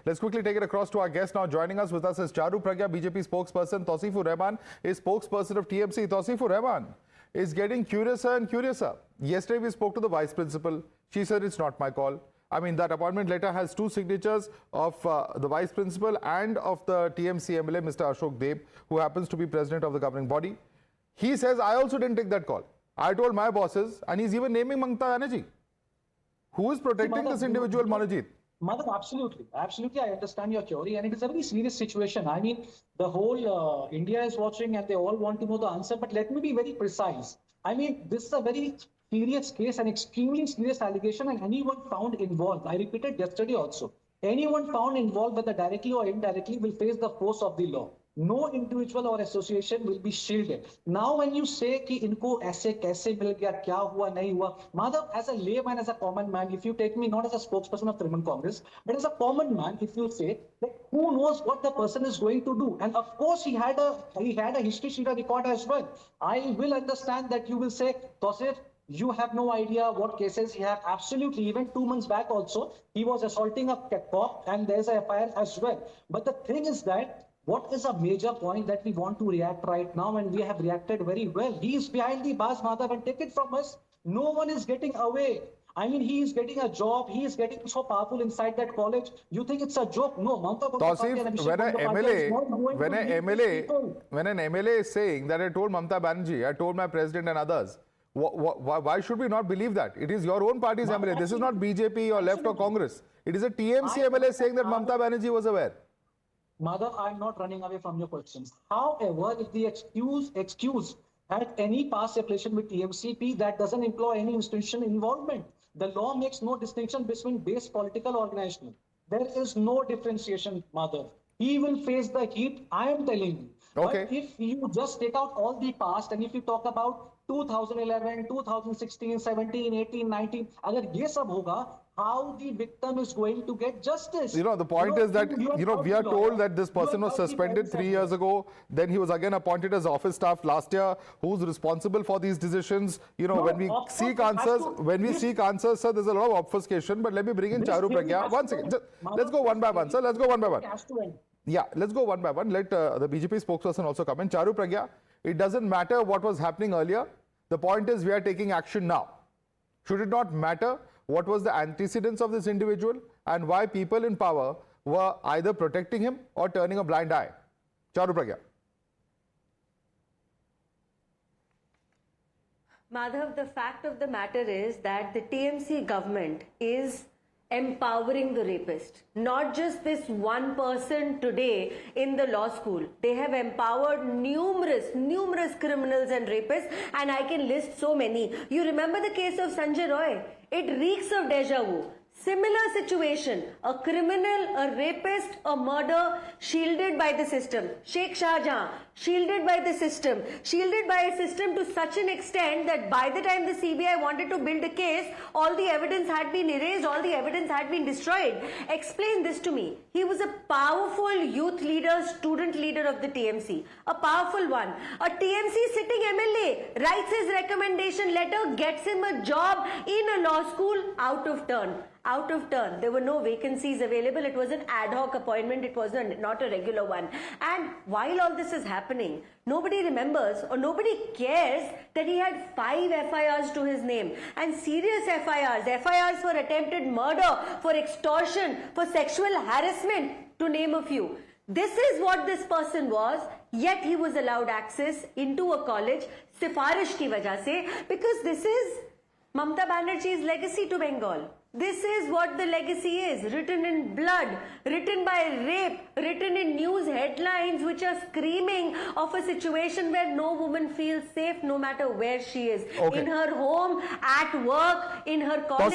Let's quickly take it across to our guest now. Joining us with us is Charu Pragya, BJP spokesperson. Tausifur Rahman is spokesperson of TMC. Tausifur Rahman is getting curiouser and curiouser. Yesterday we spoke to the vice principal. She said it's not my call. I mean, that appointment letter has two signatures of the vice principal and of the TMC MLA, Mr. Ashok Deb, who happens to be president of the governing body. He says, I also didn't take that call. I told my bosses, and he's even naming Mamta Banerjee. Who is protecting this individual, Manojit? Madam, absolutely. Absolutely, I understand your theory, and it is a very serious situation. I mean, the whole India is watching and they all want to know the answer, but let me be very precise. I mean, this is a very serious case, an extremely serious allegation, and anyone found involved, I repeated yesterday also, anyone found involved, whether directly or indirectly, will face the force of the law. No individual or association will be shielded. Now, when you say कि इनको ऐसे कैसे मिल गया, क्या हुआ, नहीं हुआ, Madhav, as a layman, as a common man, if you take me not as a spokesperson of Trinamool Congress, but as a common man, if you say, like, who knows what the person is going to do? And of course, he had a history sheet, a record as well. I will understand that you will say, Tausif, you have no idea what cases he have. Absolutely. Even 2 months back also, he was assaulting a cop and there's a FIR as well. But the thing is that, what is a major point that we want to react right now, and we have reacted very well? He is behind the bars, Madhav, and take it from us, no one is getting away. I mean, he is getting a job, he is getting so powerful inside that college. You think it's a joke? No, Tausif, when an MLA is saying that I told Mamta Banerjee, I told my president and others, why should we not believe that? It is your own party's MLA. This is not BJP or left or Congress. It is a TMC MLA saying that Mamta Banerjee was aware. Madhav, I'm not running away from your questions. However, if the excuse had any past affiliation with TMCP, that doesn't employ any institutional involvement. The law makes no distinction between base political organization. There is no differentiation, Madhav. He will face the heat, I am telling you. Okay. But if you just take out all the past, and if you talk about 2011, 2016, 17, 18, 19, agar ye sab hoga, how the victim is going to get justice? You know, the point is that, we are told that this person was suspended 3 years ago. Then he was again appointed as office staff last year. Who's responsible for these decisions? You know, when we seek answers, sir, there's a lot of obfuscation. But let me bring in Charu Pragya. 1 second. Let's go one by one, sir. Let's go one by one. Yeah, let's go one by one. Let the BJP spokesperson also come in. Charu Pragya, it doesn't matter what was happening earlier. The point is we are taking action now. Should it not matter what was the antecedents of this individual and why people in power were either protecting him or turning a blind eye? Charu Pragya. Madhav, the fact of the matter is that the TMC government is empowering the rapist. Not just this one person today in the law school. They have empowered numerous criminals and rapists, and I can list so many. You remember the case of Sanjay Roy? It reeks of deja vu. Similar situation, a criminal, a rapist, a murder, shielded by the system. Sheikh Shahjahan, shielded by the system. Shielded by a system to such an extent that by the time the CBI wanted to build a case, all the evidence had been erased, all the evidence had been destroyed. Explain this to me. He was a powerful youth leader, student leader of the TMC. A powerful one. A TMC sitting MLA writes his recommendation letter, gets him a job in a law school, out of turn. Out of turn. There were no vacancies available. It was an ad hoc appointment. It was not a regular one. And while all this is happening, nobody remembers or nobody cares that he had 5 FIRs to his name, and serious FIRs for attempted murder, for extortion, for sexual harassment, to name a few. This is what this person was, yet he was allowed access into a college, sifarish ki wajah se, because this is Mamta Banerjee's legacy to Bengal. This is what the legacy is, written in blood, written by rape, written in news headlines which are screaming of a situation where no woman feels safe no matter where she is. Okay. In her home, at work, in her college.